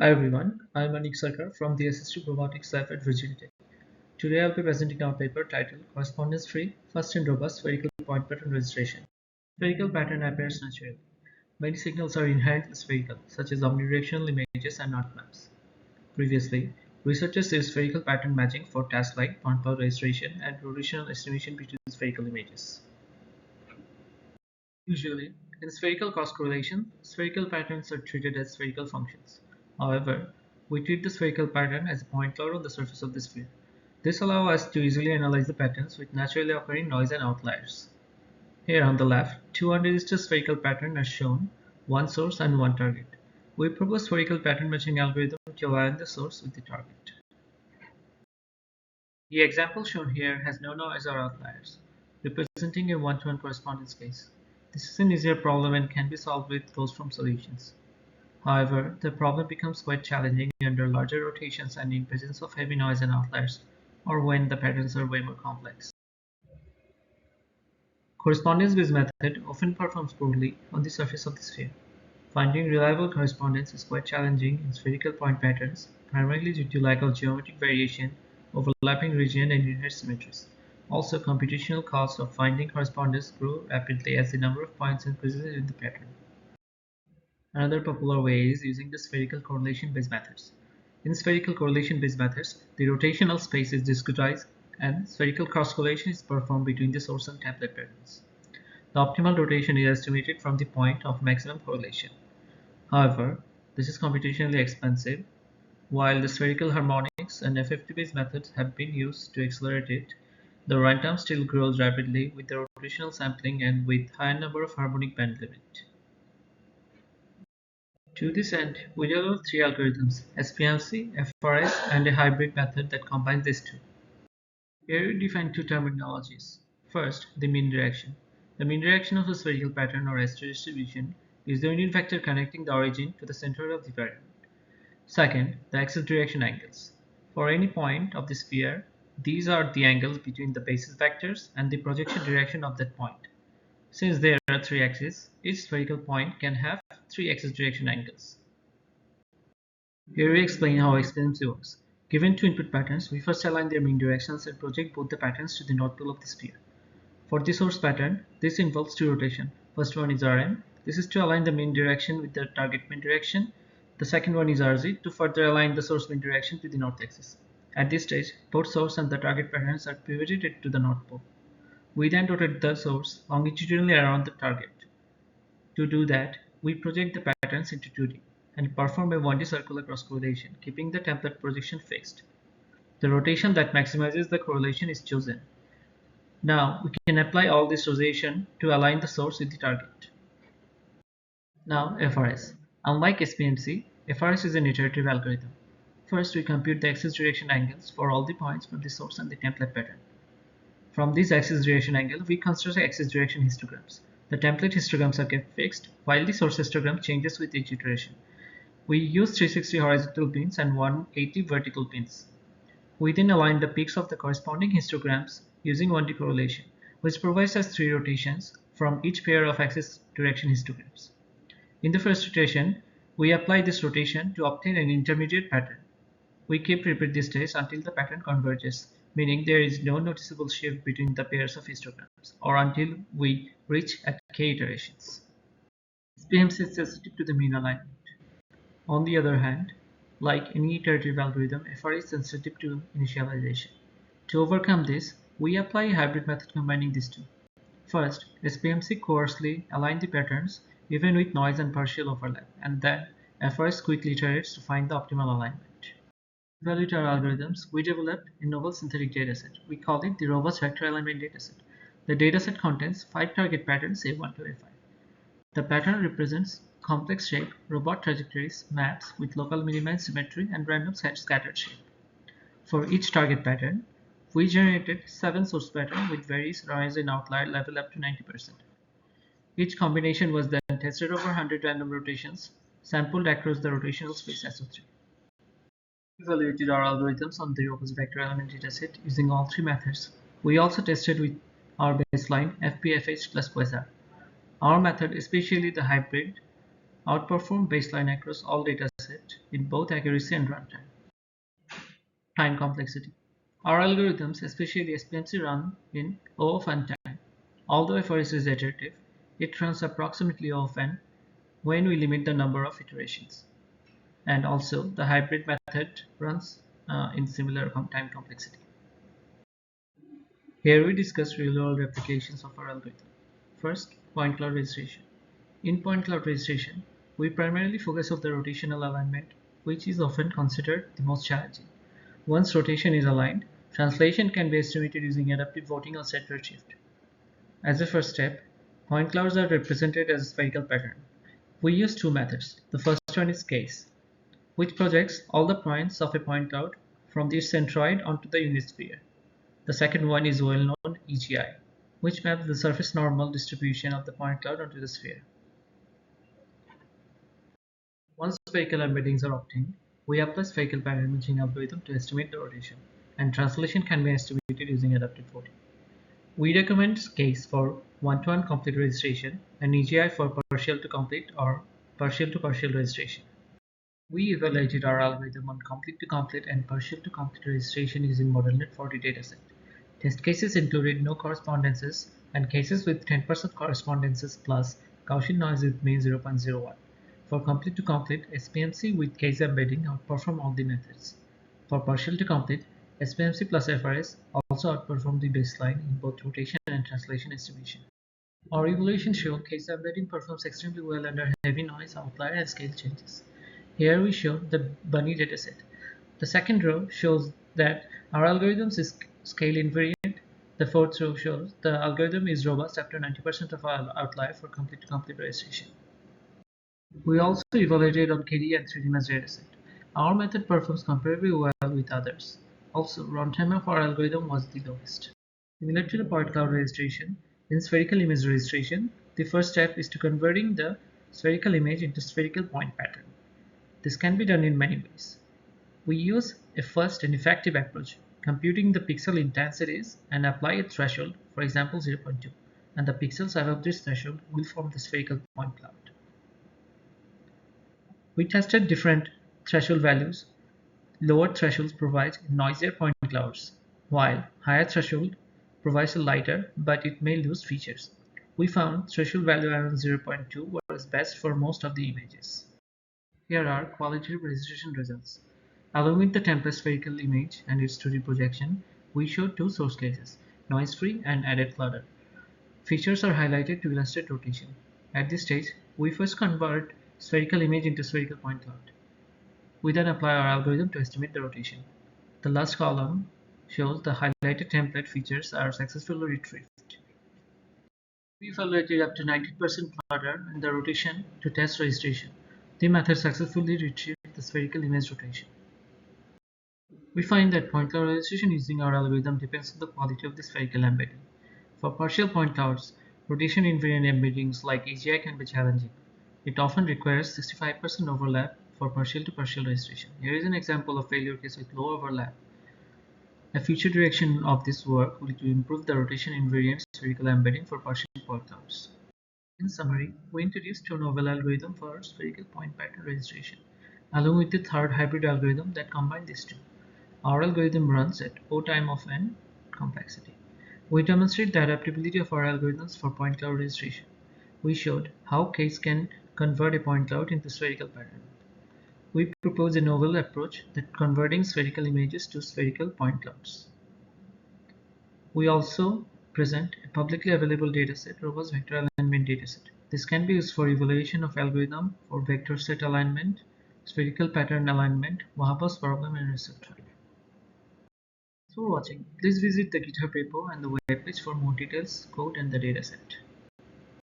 Hi everyone, I am Anik Sarker from the Assistive Robotics Lab at Virginia Tech. Today I'll be presenting our paper titled Correspondence-Free, Fast and Robust Spherical Point Pattern Registration. Spherical pattern appears naturally. Many signals are inherently spherical, such as omnidirectional images and knot maps. Previously, researchers used spherical pattern matching for tasks like point cloud registration and rotational estimation between spherical images. Usually, in spherical cross correlation, spherical patterns are treated as spherical functions. However, we treat the spherical pattern as a point cloud on the surface of the sphere. This allows us to easily analyze the patterns with naturally occurring noise and outliers. Here on the left, two unregistered spherical patterns are shown, one source and one target. We propose spherical pattern matching algorithm to align the source with the target. The example shown here has no noise or outliers, representing a one-to-one correspondence case. This is an easier problem and can be solved with closed-form solutions. However, the problem becomes quite challenging under larger rotations and in presence of heavy noise and outliers, or when the patterns are way more complex. Correspondence-based method often performs poorly on the surface of the sphere. Finding reliable correspondence is quite challenging in spherical point patterns, primarily due to lack of geometric variation, overlapping region, and inherent symmetries. Also, computational costs of finding correspondence grow rapidly as the number of points increases in the pattern. Another popular way is using the spherical correlation-based methods. In spherical correlation-based methods, the rotational space is discretized and spherical cross-correlation is performed between the source and template patterns. The optimal rotation is estimated from the point of maximum correlation. However, this is computationally expensive. While the spherical harmonics and FFT-based methods have been used to accelerate it, the runtime still grows rapidly with the rotational sampling and with higher number of harmonic band limit. To this end, we developed three algorithms: SPMC, FRS, and a hybrid method that combines these two. Here we define two terminologies. First, the mean direction. The mean direction of a spherical pattern or S distribution is the unit vector connecting the origin to the center of the pattern. Second, the axis direction angles. For any point of the sphere, these are the angles between the basis vectors and the projection direction of that point. Since there are three axes, each spherical point can have three axis direction angles. Here we explain how SPMC works. Given two input patterns, we first align their mean directions and project both the patterns to the north pole of the sphere. For the source pattern, this involves two rotations. First one is Rm. This is to align the mean direction with the target mean direction. The second one is Rz to further align the source mean direction to the north axis. At this stage, both source and the target patterns are pivoted to the north pole. We then rotate the source longitudinally around the target. To do that, we project the patterns into 2D and perform a 1D circular cross correlation, keeping the template projection fixed. The rotation that maximizes the correlation is chosen. Now, we can apply all this rotation to align the source with the target. Now, FRS. Unlike SPMC, FRS is an iterative algorithm. First, we compute the axis direction angles for all the points from the source and the template pattern. From this axis direction angle, we construct axis direction histograms. The template histograms are kept fixed, while the source histogram changes with each iteration. We use 360 horizontal pins and 180 vertical pins. We then align the peaks of the corresponding histograms using 1D correlation, which provides us 3 rotations from each pair of axis direction histograms. In the first rotation, we apply this rotation to obtain an intermediate pattern. We keep repeat this stage until the pattern converges, meaning there is no noticeable shift between the pairs of histograms, or until we reach at k iterations. SPMC is sensitive to the mean alignment. On the other hand, like any iterative algorithm, FR is sensitive to initialization. To overcome this, we apply a hybrid method combining these two. First, SPMC coarsely aligns the patterns even with noise and partial overlap, and then FRS quickly iterates to find the optimal alignment. To evaluate our algorithms, we developed a novel synthetic dataset. We call it the Robust Vector Alignment Dataset. The dataset contains 5 target patterns A1 to A5. The pattern represents complex shape, robot trajectories, maps with local minima symmetry, and random scattered shape. For each target pattern, we generated 7 source patterns with various noise and outlier level up to 90%. Each combination was then tested over 100 random rotations, sampled across the rotational space SO3. We evaluated our algorithms on the robust vector element dataset using all 3 methods. We also tested with our baseline FPFH plus Quasar. Our method, especially the hybrid, outperformed baseline across all datasets in both accuracy and runtime. Time complexity. Our algorithms, especially SPMC, run in O of n time. Although FRS is iterative, it runs approximately O of n when we limit the number of iterations. And also, the hybrid method runs in similar time complexity. Here we discuss real-world applications of our algorithm. First, point cloud registration. In point cloud registration, we primarily focus on the rotational alignment, which is often considered the most challenging. Once rotation is aligned, translation can be estimated using adaptive voting or set redshift. As a first step, point clouds are represented as a spherical pattern. We use two methods. The first one is case, which projects all the points of a point cloud from the centroid onto the unit sphere. The second one is well-known EGI, which maps the surface normal distribution of the point cloud onto the sphere. Once spherical embeddings are obtained, we apply spherical pattern matching algorithm to estimate the rotation, and translation can be estimated using adaptive voting. We recommend case for one-to-one complete registration and EGI for partial to complete or partial to partial registration. We evaluated our algorithm on complete to complete and partial to complete registration using ModelNet 40 dataset. Test cases included no correspondences and cases with 10% correspondences plus Gaussian noise with mean 0.01. For complete to complete, SPMC with case embedding outperformed all the methods. For partial to complete, SPMC plus FRS also outperformed the baseline in both rotation and translation estimation. Our evaluation showed case embedding performs extremely well under heavy noise, outlier, and scale changes. Here we show the bunny dataset. The second row shows that our algorithm is scale invariant. The fourth row shows the algorithm is robust after 90% of our outlier for complete to complete registration. We also evaluated on KD and 3D mesh dataset. Our method performs comparably well with others. Also, runtime of our algorithm was the lowest. Similar to the point cloud registration, in spherical image registration, the first step is to converting the spherical image into spherical point pattern. This can be done in many ways. We use a first and effective approach, computing the pixel intensities and apply a threshold, for example 0.2, and the pixels above this threshold will form the spherical point cloud. We tested different threshold values. Lower thresholds provide noisier point clouds, while higher threshold provides a lighter, but it may lose features. We found threshold value around 0.2 was best for most of the images. Here are qualitative registration results. Along with the template spherical image and its 2D projection, we showed two source cases, noise-free and added clutter. Features are highlighted to illustrate rotation. At this stage, we first convert spherical image into spherical point cloud. We then apply our algorithm to estimate the rotation. The last column shows the highlighted template features are successfully retrieved. We evaluated up to 90% clutter and the rotation to test registration. The method successfully retrieved the spherical image rotation. We find that point cloud registration using our algorithm depends on the quality of the spherical embedding. For partial point clouds, rotation invariant embeddings like AGI can be challenging. It often requires 65% overlap for partial to partial registration. Here is an example of failure case with low overlap. A future direction of this work will be to improve the rotation invariant spherical embedding for partial point clouds. In summary, we introduced two novel algorithms for spherical point pattern registration, along with the third hybrid algorithm that combined these two. Our algorithm runs at O time of n complexity. We demonstrate the adaptability of our algorithms for point cloud registration. We showed how case can convert a point cloud into spherical pattern. We propose a novel approach that converting spherical images to spherical point clouds. We also present a publicly available dataset, robust vector alignment dataset. This can be used for evaluation of algorithm for vector set alignment, spherical pattern alignment, Wahab's problem, and etc. Thanks for watching. Please visit the GitHub repo and the webpage for more details, code, and the dataset.